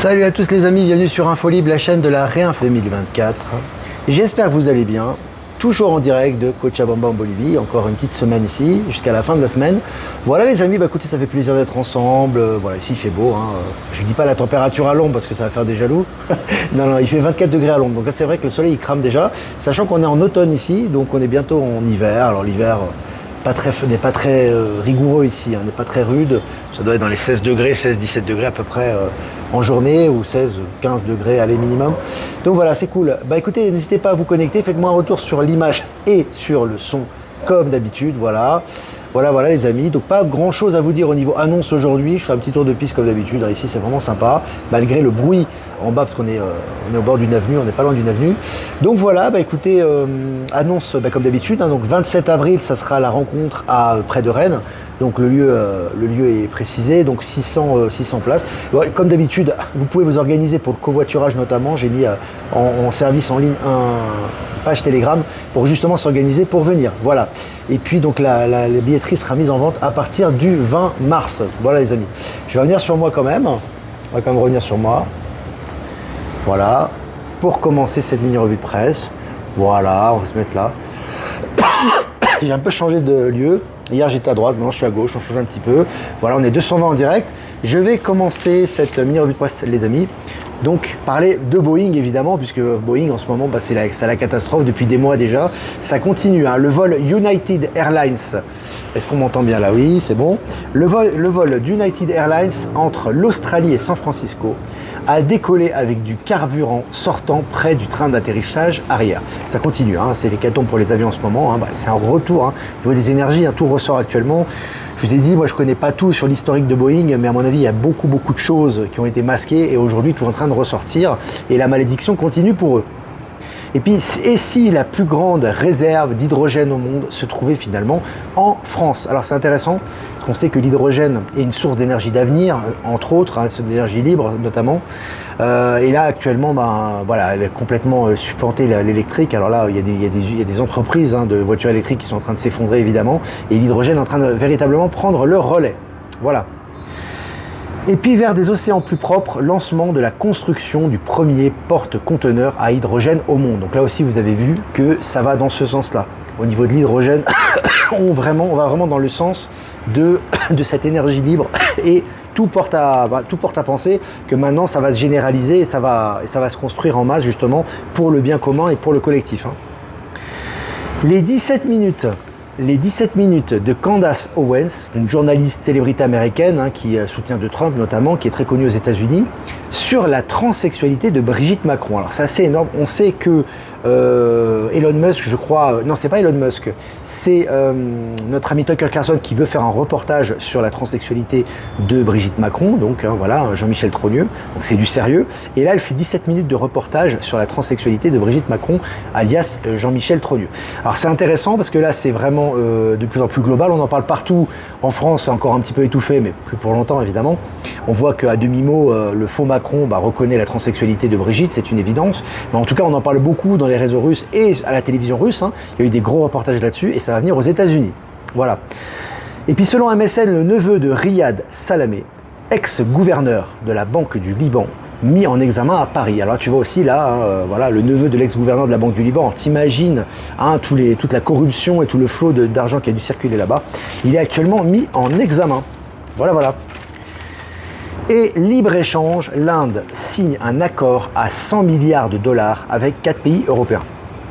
Salut à tous les amis, bienvenue sur Infolib, la chaîne de la Réinfo 2024. J'espère que vous allez bien. Toujours en direct de Cochabamba en Bolivie, encore une petite semaine ici, jusqu'à la fin de la semaine. Voilà les amis, bah écoutez, ça fait plaisir d'être ensemble. Voilà, ici il fait beau, hein. Je dis pas la température à l'ombre parce que ça va faire des jaloux. Non, il fait 24 degrés à l'ombre, donc là c'est vrai que le soleil il crame déjà. Sachant qu'on est en automne ici, donc on est bientôt en hiver. Alors l'hiver n'est pas très rigoureux ici, hein, n'est pas très rude. Ça doit être dans les 16 degrés, 16-17 degrés à peu près en journée, ou 16-15 degrés allez minimum. Donc voilà, c'est cool. Bah écoutez, n'hésitez pas à vous connecter, faites-moi un retour sur l'image et sur le son comme d'habitude, voilà. Voilà les amis, donc pas grand chose à vous dire au niveau annonce aujourd'hui, je fais un petit tour de piste comme d'habitude, ici c'est vraiment sympa, malgré le bruit en bas parce qu'on est, on est au bord d'une avenue, on n'est pas loin d'une avenue. Donc voilà, bah écoutez, annonce comme d'habitude, hein, donc 27 avril ça sera la rencontre près de Rennes. Donc le lieu est précisé, donc 600 places. Ouais, comme d'habitude, vous pouvez vous organiser pour le covoiturage notamment. J'ai mis en service en ligne une page Telegram pour justement s'organiser pour venir. Voilà. Et puis donc la billetterie sera mise en vente à partir du 20 mars. Voilà les amis. Je vais revenir sur moi quand même. On va quand même revenir sur moi. Voilà. Pour commencer cette mini revue de presse. Voilà, on va se mettre là. J'ai un peu changé de lieu. Hier j'étais à droite, maintenant je suis à gauche, on change un petit peu. Voilà, on est 220 en direct. Je vais commencer cette mini revue de presse les amis. Donc parler de Boeing évidemment, puisque Boeing en ce moment c'est la catastrophe depuis des mois déjà. Ça continue, hein. Le vol United Airlines, est-ce qu'on m'entend bien là? Oui, c'est bon. Le vol d'United Airlines entre l'Australie et San Francisco a décollé avec du carburant sortant près du train d'atterrissage arrière. Ça continue, hein. C'est l'hécatombe pour les avions en ce moment, hein. C'est un retour, hein. Au niveau des énergies, hein, tout ressort actuellement. Je vous ai dit, moi je connais pas tout sur l'historique de Boeing, mais à mon avis il y a beaucoup de choses qui ont été masquées et aujourd'hui tout est en train de ressortir et la malédiction continue pour eux. Et puis, et si la plus grande réserve d'hydrogène au monde se trouvait finalement en France? Alors c'est intéressant, parce qu'on sait que l'hydrogène est une source d'énergie d'avenir, entre autres, hein, d'énergie libre notamment. Et là actuellement, voilà, elle a complètement supplanté l'électrique. Alors là, il y a des entreprises, hein, de voitures électriques qui sont en train de s'effondrer évidemment, et l'hydrogène est en train de véritablement prendre le relais. Voilà. Et puis vers des océans plus propres, lancement de la construction du premier porte-conteneur à hydrogène au monde. Donc là aussi vous avez vu que ça va dans ce sens-là. Au niveau de l'hydrogène, on va vraiment dans le sens de cette énergie libre et tout porte à penser que maintenant ça va se généraliser et ça va se construire en masse justement pour le bien commun et pour le collectif, hein. Les 17 minutes de Candace Owens, une journaliste célébrité américaine, hein, qui soutient de Trump notamment, qui est très connue aux États-Unis, sur la transsexualité de Brigitte Macron. Alors c'est assez énorme. On sait que Elon Musk, je crois, non c'est pas Elon Musk, c'est notre ami Tucker Carlson qui veut faire un reportage sur la transsexualité de Brigitte Macron, donc hein, voilà, Jean-Michel Trogneux, donc c'est du sérieux. Et là elle fait 17 minutes de reportage sur la transsexualité de Brigitte Macron, alias Jean-Michel Trogneux. Alors c'est intéressant parce que là c'est vraiment de plus en plus global, on en parle partout. En France c'est encore un petit peu étouffé, mais plus pour longtemps évidemment. On voit qu'à demi-mot, le faux Macron reconnaît la transsexualité de Brigitte, c'est une évidence, mais en tout cas on en parle beaucoup dans les réseaux russes et à la télévision russe, hein. Il y a eu des gros reportages là-dessus et ça va venir aux États-Unis. Voilà. Et puis selon MSN, le neveu de Riyad Salamé, ex-gouverneur de la Banque du Liban, mis en examen à Paris. Alors tu vois aussi là, hein, voilà, le neveu de l'ex-gouverneur de la Banque du Liban. Alors t'imagines, hein, toute la corruption et tout le flot d'argent qui a dû circuler là-bas. Il est actuellement mis en examen. Voilà. Et libre-échange, l'Inde signe un accord à 100 milliards de dollars avec 4 pays européens.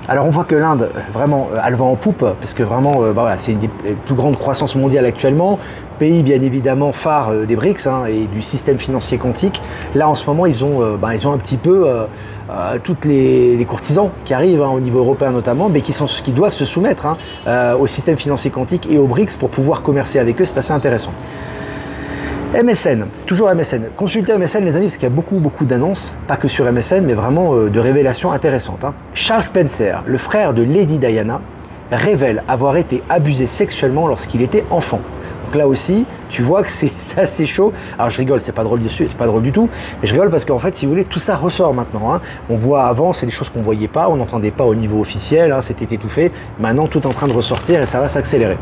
Alors on voit que l'Inde, vraiment, elle va en poupe, parce que vraiment, voilà, c'est une des plus grandes croissances mondiales actuellement, pays bien évidemment phare des BRICS, hein, et du système financier quantique. Là en ce moment, ils ont un petit peu toutes les courtisans qui arrivent, hein, au niveau européen notamment, mais qui doivent se soumettre, hein, au système financier quantique et aux BRICS pour pouvoir commercer avec eux. C'est assez intéressant. MSN, toujours MSN. Consultez MSN les amis parce qu'il y a beaucoup d'annonces, pas que sur MSN, mais vraiment de révélations intéressantes, hein. Charles Spencer, le frère de Lady Diana, révèle avoir été abusé sexuellement lorsqu'il était enfant. Donc là aussi, tu vois que c'est assez chaud. Alors je rigole, c'est pas drôle dessus, c'est pas drôle du tout, mais je rigole parce qu'en fait, si vous voulez, tout ça ressort maintenant, hein. On voit avant, c'est des choses qu'on voyait pas, on n'entendait pas au niveau officiel, hein, c'était étouffé. Maintenant, tout est en train de ressortir et ça va s'accélérer.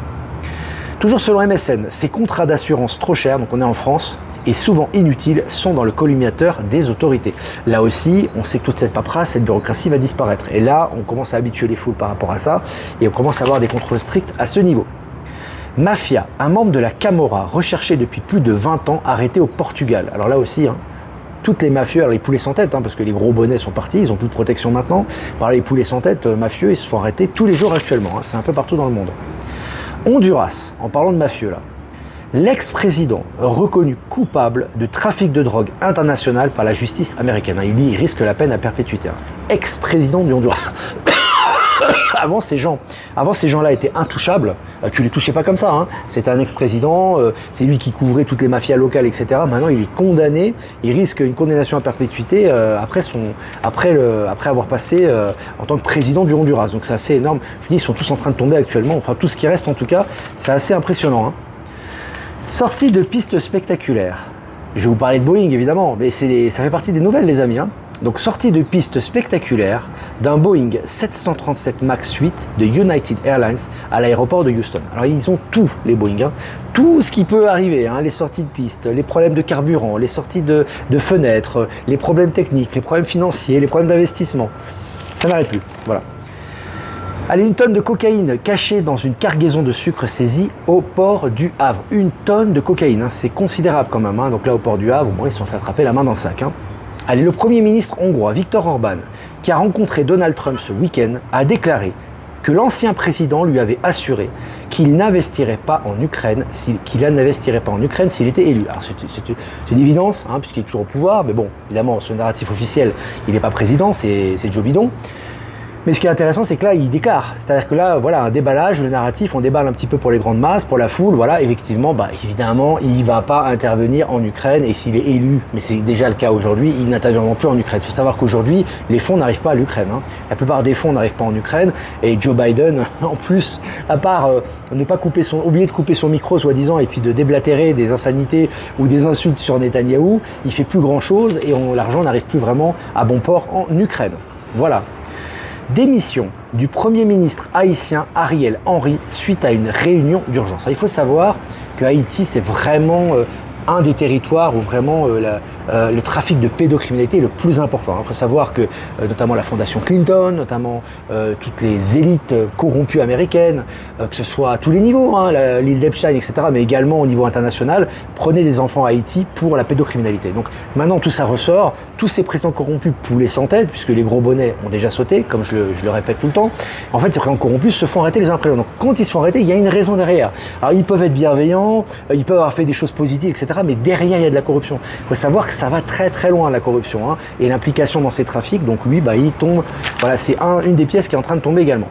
Toujours selon MSN, ces contrats d'assurance trop chers, donc on est en France, et souvent inutiles sont dans le collimateur des autorités. Là aussi, on sait que toute cette paperasse, cette bureaucratie va disparaître. Et là, on commence à habituer les foules par rapport à ça et on commence à avoir des contrôles stricts à ce niveau. Mafia, un membre de la Camorra recherché depuis plus de 20 ans, arrêté au Portugal. Alors là aussi, toutes les mafieux, alors les poulets sans tête, parce que les gros bonnets sont partis, ils ont plus de protection maintenant. Par les poulets sans tête, mafieux, ils se font arrêter tous les jours actuellement. C'est un peu partout dans le monde. Honduras, en parlant de mafieux là. L'ex-président reconnu coupable de trafic de drogue international par la justice américaine. Il risque la peine à perpétuité. Ex-président du Honduras. Avant, ces gens-là étaient intouchables. Tu les touchais pas comme ça. C'était un ex-président, c'est lui qui couvrait toutes les mafias locales, etc. Maintenant, il est condamné. Il risque une condamnation à perpétuité après avoir passé en tant que président du Honduras. Donc c'est assez énorme. Je dis, ils sont tous en train de tomber actuellement. Enfin, tout ce qui reste en tout cas, c'est assez impressionnant. Sortie de pistes spectaculaires. Je vais vous parler de Boeing évidemment, mais ça fait partie des nouvelles les amis. Donc sortie de pistes spectaculaires d'un Boeing 737 MAX 8 de United Airlines à l'aéroport de Houston. Alors ils ont tous les Boeing, tout ce qui peut arriver, les sorties de pistes, les problèmes de carburant, les sorties de fenêtres, les problèmes techniques, les problèmes financiers, les problèmes d'investissement. Ça n'arrête plus, voilà. Allez, une tonne de cocaïne cachée dans une cargaison de sucre saisie au port du Havre. Une tonne de cocaïne, c'est considérable quand même. Donc là, au port du Havre, ils se sont fait attraper la main dans le sac. Allez, le Premier ministre hongrois, Viktor Orban, qui a rencontré Donald Trump ce week-end, a déclaré que l'ancien président lui avait assuré qu'il n'investirait pas en Ukraine s'il était élu. Alors c'est une évidence, puisqu'il est toujours au pouvoir, mais bon, évidemment, ce narratif officiel, il n'est pas président, c'est Joe Biden. Mais ce qui est intéressant, c'est que là, il déclare. C'est-à-dire que là, voilà, un déballage, le narratif, on déballe un petit peu pour les grandes masses, pour la foule, voilà, effectivement, évidemment, il ne va pas intervenir en Ukraine, et s'il est élu, mais c'est déjà le cas aujourd'hui, il n'interviendra plus en Ukraine. Il faut savoir qu'aujourd'hui, les fonds n'arrivent pas à l'Ukraine. La plupart des fonds n'arrivent pas en Ukraine, et Joe Biden, en plus, à part oublier de couper son micro, soi-disant, et puis de déblatérer des insanités ou des insultes sur Netanyahou, il fait plus grand-chose, et l'argent n'arrive plus vraiment à bon port en Ukraine. Voilà. Démission du Premier ministre haïtien Ariel Henry suite à une réunion d'urgence. Il faut savoir que Haïti, c'est vraiment un des territoires où vraiment le trafic de pédocriminalité est le plus important. Il faut savoir que notamment la fondation Clinton, notamment toutes les élites corrompues américaines, que ce soit à tous les niveaux, l'île d'Epstein, etc., mais également au niveau international, prenaient des enfants à Haïti pour la pédocriminalité. Donc maintenant tout ça ressort, tous ces présidents corrompus poulets sans tête, puisque les gros bonnets ont déjà sauté, comme je le répète tout le temps. En fait, ces présidents corrompus se font arrêter les uns après les autres. Donc quand ils se font arrêter, il y a une raison derrière. Alors ils peuvent être bienveillants, ils peuvent avoir fait des choses positives, etc., mais derrière il y a de la corruption. Il faut savoir que ça va très très loin la corruption et l'implication dans ces trafics. Donc lui, il tombe. Voilà, c'est une des pièces qui est en train de tomber également.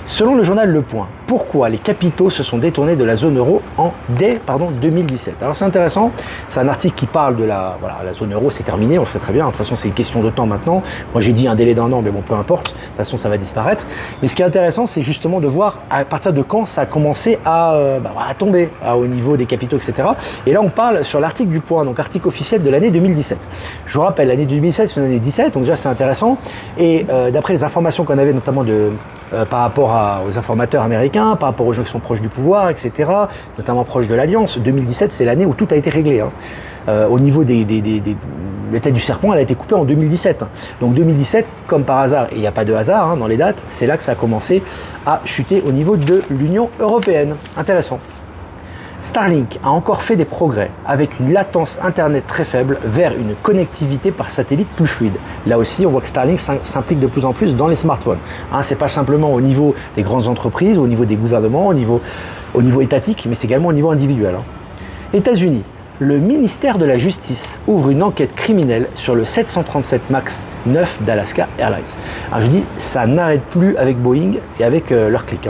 Selon le journal Le Point, pourquoi les capitaux se sont détournés de la zone euro dès 2017. Alors c'est intéressant, c'est un article qui parle de la zone euro, c'est terminé, on le sait très bien, de toute façon c'est une question de temps maintenant. Moi j'ai dit un délai d'1 an, mais bon peu importe, de toute façon ça va disparaître. Mais ce qui est intéressant, c'est justement de voir à partir de quand ça a commencé à tomber au niveau des capitaux, etc. Et là on parle sur l'article du Point, donc article officiel de l'année 2017. Je vous rappelle, l'année 2017 c'est une année 17, donc déjà c'est intéressant. Et d'après les informations qu'on avait notamment par rapport aux informateurs américains, par rapport aux gens qui sont proches du pouvoir, etc., notamment proches de l'Alliance. 2017, c'est l'année où tout a été réglé. Au niveau la tête du serpent, elle a été coupée en 2017. Donc 2017, comme par hasard, et il n'y a pas de hasard dans les dates, c'est là que ça a commencé à chuter au niveau de l'Union européenne. Intéressant. Starlink a encore fait des progrès avec une latence internet très faible vers une connectivité par satellite plus fluide. Là aussi, on voit que Starlink s'implique de plus en plus dans les smartphones. C'est pas simplement au niveau des grandes entreprises, au niveau des gouvernements, au niveau étatique, mais c'est également au niveau individuel. États-Unis, le ministère de la Justice ouvre une enquête criminelle sur le 737 MAX 9 d'Alaska Airlines. Alors je dis, ça n'arrête plus avec Boeing et avec leur clic.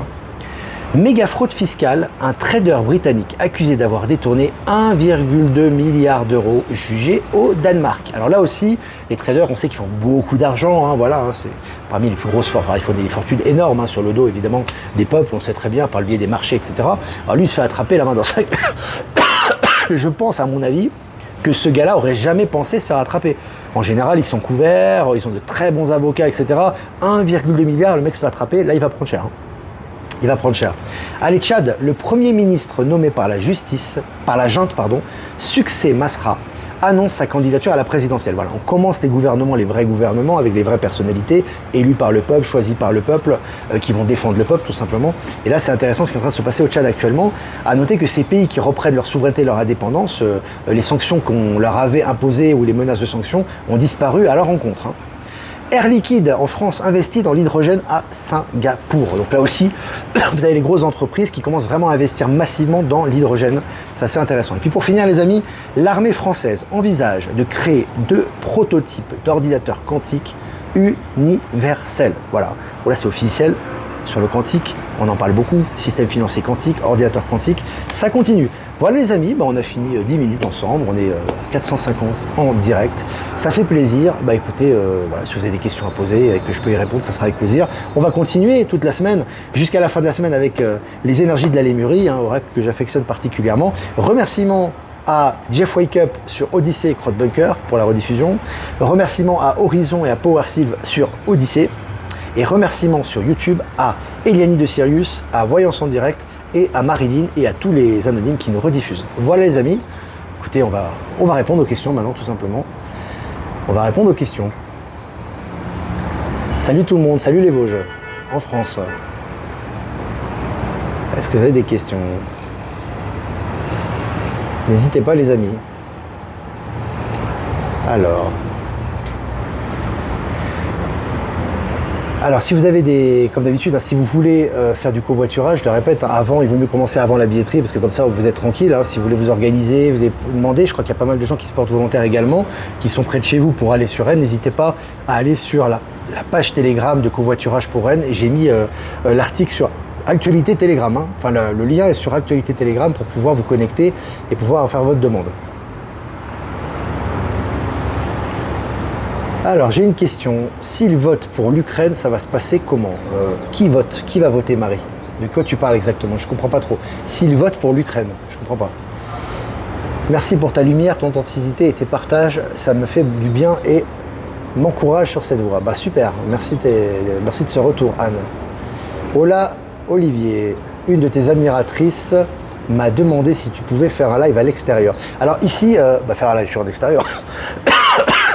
Méga fraude fiscale, un trader britannique accusé d'avoir détourné 1,2 milliard d'euros jugé au Danemark. Alors là aussi, les traders, on sait qu'ils font beaucoup d'argent, c'est parmi les plus grosses fortunes. Ils font des fortunes énormes sur le dos évidemment des peuples, on sait très bien par le biais des marchés, etc. Alors lui, il se fait attraper la main dans sa... Je pense à mon avis que ce gars-là aurait jamais pensé se faire attraper. En général, ils sont couverts, ils ont de très bons avocats, etc. 1,2 milliard, le mec se fait attraper, là il va prendre cher. il va prendre cher. Allez, Tchad, le Premier ministre nommé par la junte, Succès Masra, annonce sa candidature à la présidentielle. Voilà, on commence les gouvernements, les vrais gouvernements, avec les vraies personnalités, élus par le peuple, choisis par le peuple, qui vont défendre le peuple tout simplement. Et là, c'est intéressant ce qui est en train de se passer au Tchad actuellement. À noter que ces pays qui reprennent leur souveraineté, leur indépendance, les sanctions qu'on leur avait imposées ou les menaces de sanctions ont disparu à leur rencontre. Air Liquide en France investit dans l'hydrogène à Singapour. Donc là aussi, vous avez les grosses entreprises qui commencent vraiment à investir massivement dans l'hydrogène. C'est assez intéressant. Et puis pour finir les amis, l'armée française envisage de créer 2 prototypes d'ordinateurs quantiques universels. Voilà, là c'est officiel. Sur le quantique, on en parle beaucoup. Système financier quantique, ordinateur quantique, ça continue. Voilà les amis, on a fini 10 minutes ensemble, on est 450 en direct, ça fait plaisir. Écoutez, voilà, si vous avez des questions à poser et que je peux y répondre, ça sera avec plaisir. On va continuer toute la semaine, jusqu'à la fin de la semaine avec les énergies de la Lémurie, oracle que j'affectionne particulièrement. Remerciements à Jeff Wake Up sur Odyssey et Crowdbunker pour la rediffusion. Remerciements à Horizon et à PowerSieve sur Odyssey. Et remerciements sur YouTube à Eliani de Sirius, à Voyance en direct et à Marilyn et à tous les anonymes qui nous rediffusent. Voilà les amis, écoutez, on va répondre aux questions maintenant tout simplement. On va répondre aux questions. Salut tout le monde, salut les Vosges, en France. Est-ce que vous avez des questions? N'hésitez pas les amis. Alors, si vous avez comme d'habitude, si vous voulez faire du covoiturage, je le répète, avant, il vaut mieux commencer avant la billetterie, parce que comme ça, vous êtes tranquille. Si vous voulez vous organiser, vous avez demandé, je crois qu'il y a pas mal de gens qui se portent volontaires également, qui sont près de chez vous pour aller sur Rennes. N'hésitez pas à aller sur la page Telegram de covoiturage pour Rennes. Et j'ai mis l'article sur Actualité Telegram. Enfin, le lien est sur Actualité Telegram pour pouvoir vous connecter et pouvoir faire votre demande. Alors, j'ai une question. S'il vote pour l'Ukraine, ça va se passer comment? Qui vote? Qui va voter, Marie? De quoi tu parles exactement? Je ne comprends pas trop. S'il vote pour l'Ukraine, je ne comprends pas. Merci pour ta lumière, ton authenticité et tes partages. Ça me fait du bien et m'encourage sur cette voie. Super. Merci de ce retour, Anne. Hola, Olivier. Une de tes admiratrices m'a demandé si tu pouvais faire un live à l'extérieur. Alors ici, faire un live sur l'extérieur.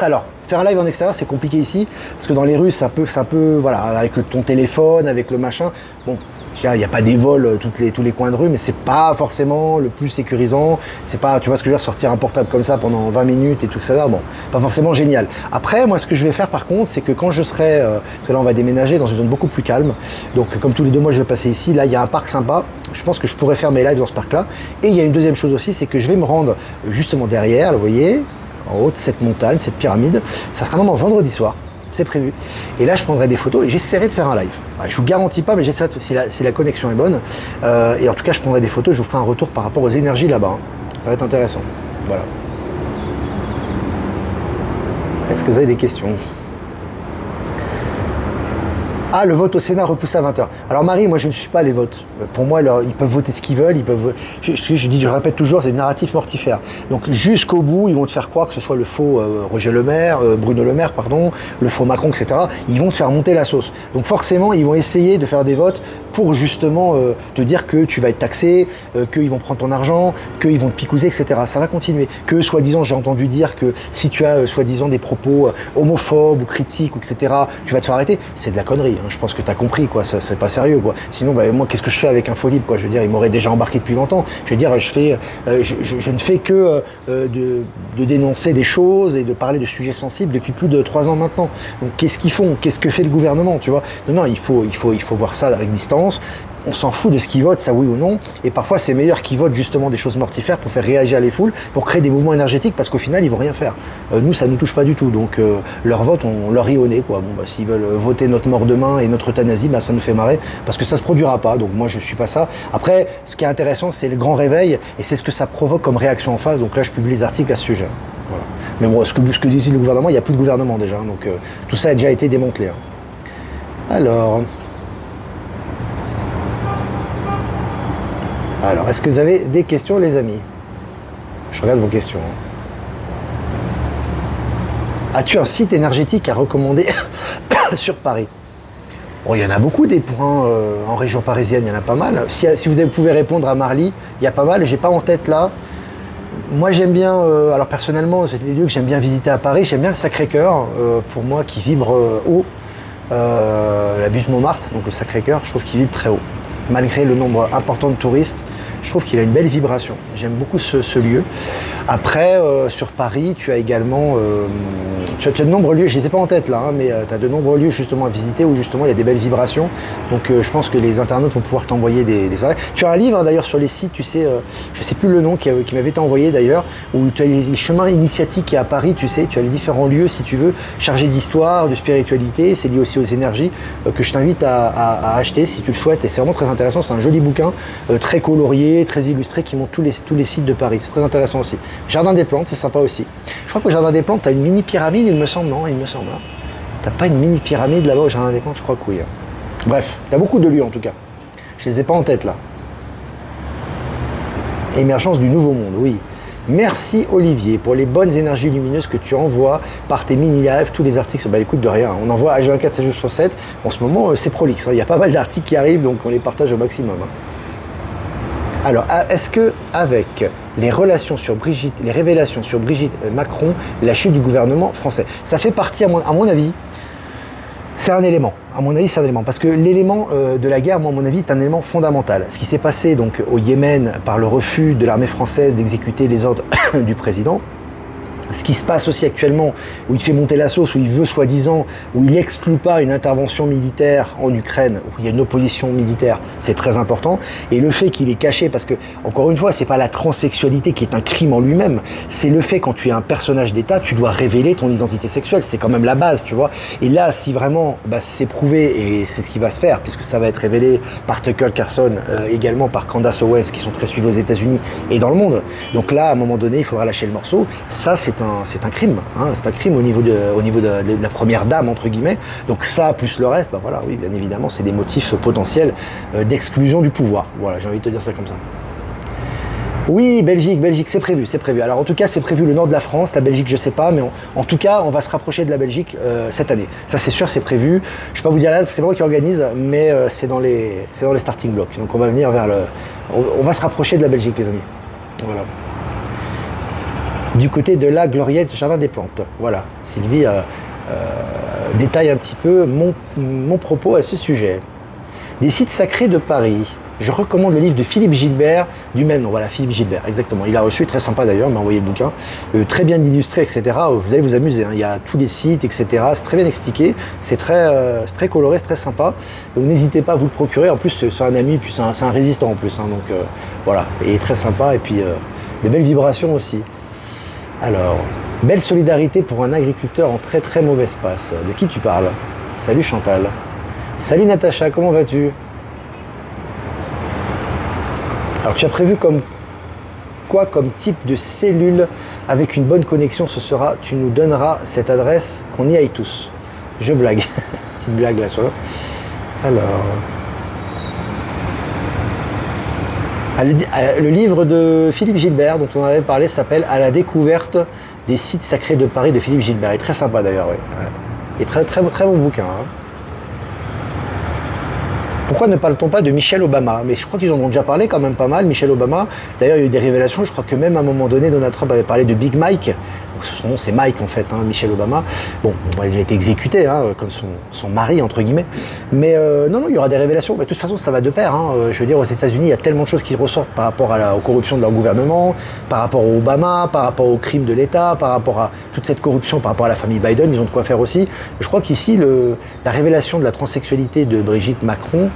Alors, faire un live en extérieur, c'est compliqué ici, parce que dans les rues, c'est un peu, voilà, avec ton téléphone, avec le machin. Bon, il n'y a pas des vols tous les coins de rue, mais c'est pas forcément le plus sécurisant. C'est pas, tu vois ce que je veux dire, sortir un portable comme ça pendant 20 minutes et tout ça, bon, pas forcément génial. Après, moi, ce que je vais faire par contre, c'est que quand je serai, parce que là, on va déménager dans une zone beaucoup plus calme. Donc, comme tous les 2 mois, je vais passer ici. Là, il y a un parc sympa. Je pense que je pourrais faire mes lives dans ce parc-là. Et il y a une deuxième chose aussi, c'est que je vais me rendre justement derrière, vous voyez, en haut de cette montagne, cette pyramide. Ça sera vraiment vendredi soir, c'est prévu. Et là, je prendrai des photos et j'essaierai de faire un live. Je vous garantis pas, mais j'essaierai si la connexion est bonne. Et en tout cas, je prendrai des photos et je vous ferai un retour par rapport aux énergies là-bas. Ça va être intéressant. Voilà. Est-ce que vous avez des questions? Ah, le vote au Sénat repoussé à 20h. Alors Marie, moi je ne suis pas les votes. Pour moi, ils peuvent voter ce qu'ils veulent. Je répète toujours, c'est une narrative mortifère. Donc jusqu'au bout, ils vont te faire croire que ce soit le faux Bruno Le Maire, pardon, le faux Macron, etc. Ils vont te faire monter la sauce. Donc forcément, ils vont essayer de faire des votes pour justement te dire que tu vas être taxé, qu'ils vont prendre ton argent, qu'ils vont te picouser, etc. Ça va continuer. Que soi-disant, j'ai entendu dire que si tu as soi-disant des propos homophobes ou critiques, etc., tu vas te faire arrêter. C'est de la connerie. Je pense que tu as compris, quoi. Ça, c'est pas sérieux, quoi. Sinon, moi, qu'est-ce que je fais avec Infolibre, quoi? Je veux dire, ils m'auraient déjà embarqué depuis longtemps. Je veux dire, je ne fais que de dénoncer des choses et de parler de sujets sensibles depuis plus de 3 ans maintenant. Donc, qu'est-ce qu'ils font? Qu'est-ce que fait le gouvernement, tu vois? Non, il faut voir ça avec distance. On s'en fout de ce qu'ils votent, ça oui ou non. Et parfois, c'est meilleur qu'ils votent justement des choses mortifères pour faire réagir les foules, pour créer des mouvements énergétiques, parce qu'au final, ils vont rien faire. Nous, ça nous touche pas du tout. Donc, leur vote, on leur rit au nez, quoi. Bon, s'ils veulent voter notre mort demain et notre euthanasie, ça nous fait marrer, parce que ça se produira pas. Donc, moi, je suis pas ça. Après, ce qui est intéressant, c'est le grand réveil, et c'est ce que ça provoque comme réaction en face. Donc là, je publie les articles à ce sujet. Voilà. Mais bon, ce que dit le gouvernement, il n'y a plus de gouvernement déjà. Donc, tout ça a déjà été démantelé. Alors, est-ce que vous avez des questions, les amis? Je regarde vos questions. As-tu un site énergétique à recommander sur Paris? Bon, il y en a beaucoup des points en région parisienne, il y en a pas mal. Si vous pouvez répondre à Marly, il y a pas mal, j'ai pas en tête là. Moi j'aime bien, alors personnellement, c'est les lieux que j'aime bien visiter à Paris, j'aime bien le Sacré-Cœur, pour moi qui vibre haut, la butte Montmartre, donc le Sacré-Cœur, je trouve qu'il vibre très haut. Malgré le nombre important de touristes, je trouve qu'il a une belle vibration. J'aime beaucoup ce lieu. Après, sur Paris, tu as également tu as de nombreux lieux, je ne les ai pas en tête là, hein, mais tu as de nombreux lieux justement à visiter où justement il y a des belles vibrations. Donc je pense que les internautes vont pouvoir t'envoyer des arrêts. Tu as un livre hein, d'ailleurs sur les sites, tu sais, je ne sais plus le nom qui m'avait été envoyé d'ailleurs, où tu as les chemins initiatiques qui à Paris, tu sais, tu as les différents lieux si tu veux, chargés d'histoire, de spiritualité, c'est lié aussi aux énergies, que je t'invite à acheter si tu le souhaites. Et c'est vraiment très intéressant, c'est un joli bouquin, très colorié, très illustré, qui montre tous les sites de Paris. C'est très intéressant aussi. Jardin des plantes, c'est sympa aussi. Je crois qu'au Jardin des plantes, tu as une mini pyramide, il me semble, non? Il me semble. Hein. T'as pas une mini pyramide là-bas au Jardin des plantes? Je crois que oui. Hein. Bref, tu as beaucoup de lieux en tout cas. Je les ai pas en tête là. Émergence du nouveau monde, oui. Merci Olivier pour les bonnes énergies lumineuses que tu envoies par tes mini-lives, tous les articles. Bah écoute, de rien, on envoie H24 7 jours sur 7. En ce moment, c'est prolixe. Hein. Il y a pas mal d'articles qui arrivent, donc on les partage au maximum. Hein. Alors, est-ce que avec les révélations sur Brigitte Macron, la chute du gouvernement français, ça fait partie, à mon avis, c'est un élément. À mon avis, c'est un élément. Parce que l'élément de la guerre, moi, à mon avis, est un élément fondamental. Ce qui s'est passé donc au Yémen par le refus de l'armée française d'exécuter les ordres du président, ce qui se passe aussi actuellement, où il fait monter la sauce, où il veut soi-disant, où il n'exclut pas une intervention militaire en Ukraine, où il y a une opposition militaire, c'est très important. Et le fait qu'il est caché, parce que, encore une fois, c'est pas la transsexualité qui est un crime en lui-même, c'est le fait, quand tu es un personnage d'État, tu dois révéler ton identité sexuelle, c'est quand même la base, tu vois. Et là, si vraiment c'est prouvé, et c'est ce qui va se faire, puisque ça va être révélé par Tucker Carlson, également par Candace Owens, qui sont très suivis aux États-Unis et dans le monde. Donc là, à un moment donné, il faudra lâcher le morceau. Ça, c'est un crime, hein, c'est un crime au niveau de la première dame entre guillemets. Donc ça plus le reste, bah voilà, oui, bien évidemment, c'est des motifs potentiels d'exclusion du pouvoir. Voilà, j'ai envie de te dire ça comme ça. Oui, Belgique, c'est prévu, c'est prévu. Alors en tout cas, c'est prévu le nord de la France, la Belgique, je sais pas, mais en tout cas, on va se rapprocher de la Belgique cette année. Ça, c'est sûr, c'est prévu. Je vais pas vous dire là, c'est moi qui organise, mais c'est dans les starting blocks. Donc on va venir on va se rapprocher de la Belgique, les amis. Voilà. Du côté de la Gloriette Jardin des Plantes. Voilà, Sylvie détaille un petit peu mon propos à ce sujet. Des sites sacrés de Paris. Je recommande le livre de Philippe Gilbert, du même nom. Voilà, Philippe Gilbert, exactement. Il a reçu, très sympa d'ailleurs, il m'a envoyé le bouquin. Très bien illustré, etc. Vous allez vous amuser, hein. Il y a tous les sites, etc. C'est très bien expliqué, c'est très coloré, c'est très sympa. Donc n'hésitez pas à vous le procurer. En plus, c'est un ami, puis c'est un résistant en plus. Hein. Donc voilà, et très sympa, et puis de belles vibrations aussi. Alors, belle solidarité pour un agriculteur en très très mauvaise passe. De qui tu parles? Salut Chantal. Salut Natacha, comment vas-tu? Alors tu as prévu comme type de cellule avec une bonne connexion, tu nous donneras cette adresse qu'on y aille tous. Je blague. Petite blague là sur là. Alors... Le livre de Philippe Gilbert, dont on avait parlé, s'appelle « À la découverte des sites sacrés de Paris » de Philippe Gilbert. Il est très sympa d'ailleurs, oui. Et très bon bouquin. Hein. Pourquoi ne parle-t-on pas de Michelle Obama? Mais je crois qu'ils en ont déjà parlé quand même pas mal, Michelle Obama. D'ailleurs, il y a eu des révélations. Je crois que même à un moment donné, Donald Trump avait parlé de Big Mike. Donc, son nom, c'est Mike en fait, hein, Michelle Obama. Bon, il a été exécuté, hein, comme son mari, entre guillemets. Mais non, il y aura des révélations. Mais de toute façon, ça va de pair. Hein. Je veux dire, aux États-Unis, il y a tellement de choses qui ressortent par rapport aux corruptions de leur gouvernement, par rapport au Obama, par rapport aux crimes de l'État, par rapport à toute cette corruption, par rapport à la famille Biden. Ils ont de quoi faire aussi. Je crois qu'ici, la révélation de la transsexualité de Brigitte Macron,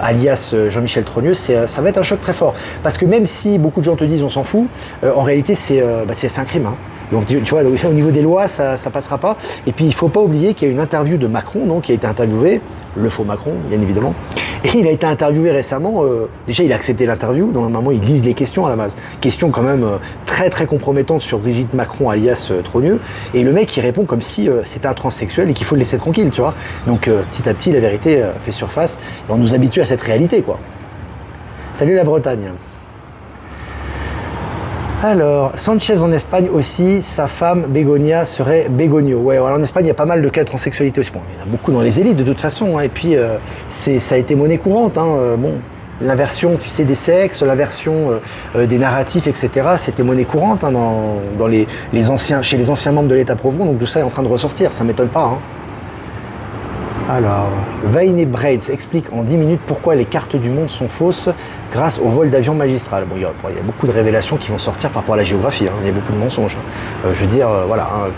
alias Jean-Michel Trogneux, ça va être un choc très fort. Parce que même si beaucoup de gens te disent on s'en fout, en réalité c'est un crime. Hein. Donc tu vois, au niveau des lois, ça passera pas. Et puis il faut pas oublier qu'il y a une interview de Macron, donc, qui a été interviewé, le faux Macron, bien évidemment. Et il a été interviewé récemment, déjà il a accepté l'interview, donc normalement ils lisent les questions à la base. Questions quand même très très compromettantes sur Brigitte Macron alias Trogneux. Et le mec il répond comme si c'était un transsexuel et qu'il faut le laisser tranquille, tu vois. Donc petit à petit la vérité fait surface et on nous habitue à cette réalité, quoi. Salut la Bretagne. Alors, Sanchez en Espagne aussi, sa femme Begonia serait Begonio. Ouais, alors en Espagne, il y a pas mal de cas de transsexualité aussi. Bon, il y en a beaucoup dans les élites de toute façon, hein, et puis ça a été monnaie courante. Hein, bon, l'inversion, tu sais, des sexes, l'inversion des narratifs, etc. C'était monnaie courante hein, dans les anciens, chez les anciens membres de l'État profond. Donc tout ça est en train de ressortir, ça m'étonne pas. Hein. Alors, Vaine Braids explique en 10 minutes pourquoi les cartes du monde sont fausses grâce au vol d'avion magistral. Bon, il y a beaucoup de révélations qui vont sortir par rapport à la géographie, hein. Il y a beaucoup de mensonges. Hein. Je veux dire, voilà, hein.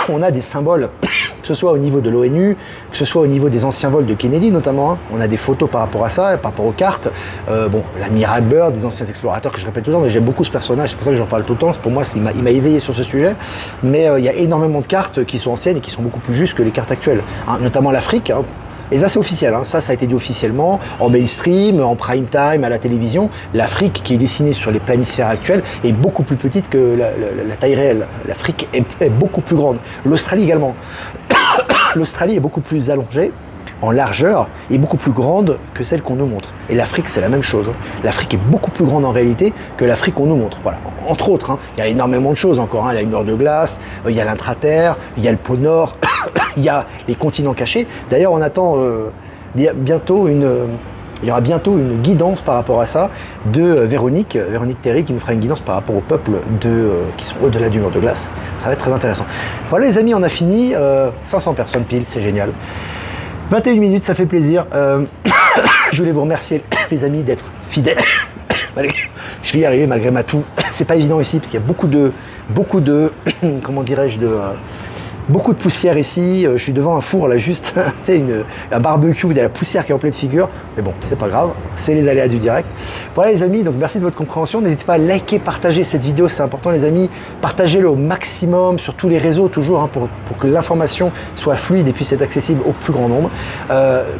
On a des symboles, que ce soit au niveau de l'ONU, que ce soit au niveau des anciens vols de Kennedy notamment, hein. On a des photos par rapport à ça, par rapport aux cartes. Bon, l'amiral Byrd, des anciens explorateurs que je répète tout le temps, mais j'aime beaucoup ce personnage, c'est pour ça que j'en parle tout le temps. Pour moi, il m'a éveillé sur ce sujet. Mais il y a énormément de cartes qui sont anciennes et qui sont beaucoup plus justes que les cartes actuelles, hein, notamment l'Afrique. Hein. Et ça, c'est officiel, hein. Ça a été dit officiellement, en mainstream, en prime time, à la télévision. L'Afrique, qui est dessinée sur les planisphères actuels, est beaucoup plus petite que la taille réelle. L'Afrique est beaucoup plus grande. L'Australie également. L'Australie est beaucoup plus allongée, en largeur, et beaucoup plus grande que celle qu'on nous montre. Et l'Afrique, c'est la même chose. Hein. L'Afrique est beaucoup plus grande en réalité que l'Afrique qu'on nous montre. Voilà. Entre autres, hein, il y a énormément de choses encore. Hein. Il y a une mur de glace, il y a l'intraterre, il y a le pôle Nord, il y a les continents cachés. D'ailleurs, on attend bientôt il y aura bientôt une guidance par rapport à ça de Véronique Théry, qui nous fera une guidance par rapport aux peuples qui sont au-delà du mur de glace. Ça va être très intéressant. Voilà les amis, on a fini. 500 personnes pile, c'est génial. 21 minutes, ça fait plaisir. Je voulais vous remercier les amis d'être fidèles. Je vais y arriver malgré ma toux. C'est pas évident ici parce qu'il y a beaucoup de comment dirais-je, beaucoup de poussière ici. Je suis devant un four là, juste, c'est un barbecue, il y a la poussière qui est en pleine figure. Mais bon, c'est pas grave, c'est les aléas du direct. Voilà les amis, donc merci de votre compréhension. N'hésitez pas à liker, partager cette vidéo, c'est important les amis. Partagez-le au maximum sur tous les réseaux toujours hein, pour que l'information soit fluide et puisse être accessible au plus grand nombre.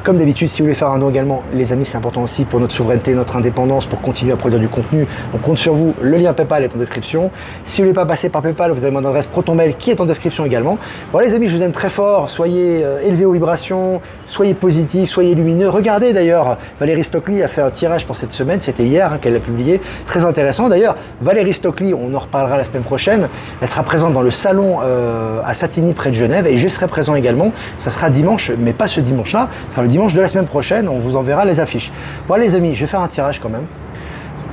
Comme d'habitude, si vous voulez faire un don également, les amis, c'est important aussi pour notre souveraineté, notre indépendance, pour continuer à produire du contenu. On compte sur vous. Le lien PayPal est en description. Si vous ne voulez pas passer par PayPal, vous avez mon adresse ProtonMail qui est en description également. Voilà les amis, je vous aime très fort, soyez élevés aux vibrations, soyez positifs, soyez lumineux. Regardez d'ailleurs, Valérie Stockley a fait un tirage pour cette semaine, c'était hier hein, qu'elle l'a publié, très intéressant. D'ailleurs, Valérie Stockley, on en reparlera la semaine prochaine, elle sera présente dans le salon à Satigny près de Genève et je serai présent également, ça sera dimanche, mais pas ce dimanche-là, ce sera le dimanche de la semaine prochaine, on vous enverra les affiches. Voilà les amis, je vais faire un tirage quand même,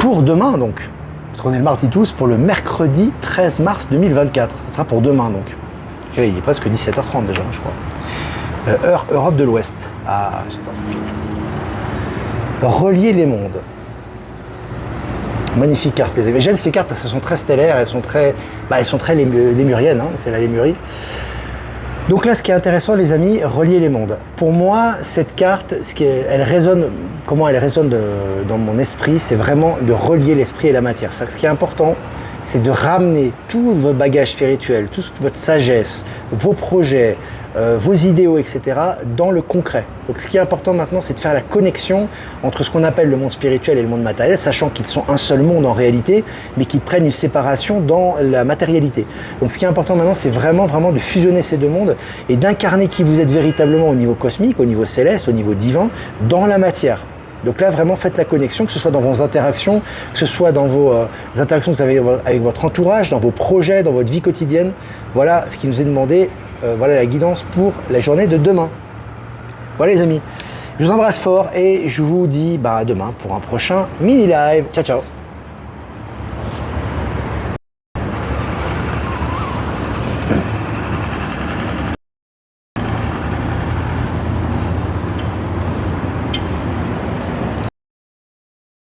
pour demain donc, parce qu'on est le mardi 12, pour le mercredi 13 mars 2024, ça sera pour demain donc. Il est presque 17h30 déjà, je crois. Heure Europe de l'Ouest. Ah, relier les mondes. Magnifique carte, les amis. J'aime ces cartes parce qu'elles sont très stellaires, elles sont très lémuriennes, hein, c'est la lémurie. Donc là, ce qui est intéressant, les amis, relier les mondes. Pour moi, cette carte, elle résonne, comment elle résonne dans mon esprit, c'est vraiment de relier l'esprit et la matière. Ce qui est important, c'est de ramener tout votre bagage spirituel, toute votre sagesse, vos projets, vos idéaux, etc. dans le concret. Donc ce qui est important maintenant, c'est de faire la connexion entre ce qu'on appelle le monde spirituel et le monde matériel, sachant qu'ils sont un seul monde en réalité, mais qu'ils prennent une séparation dans la matérialité. Donc ce qui est important maintenant, c'est vraiment de fusionner ces deux mondes et d'incarner qui vous êtes véritablement au niveau cosmique, au niveau céleste, au niveau divin, dans la matière. Donc là, vraiment, faites la connexion, que ce soit dans vos interactions, que ce soit dans vos interactions que vous avez avec votre entourage, dans vos projets, dans votre vie quotidienne. Voilà ce qui nous est demandé. Voilà la guidance pour la journée de demain. Voilà les amis. Je vous embrasse fort et je vous dis à demain pour un prochain mini live. Ciao, ciao.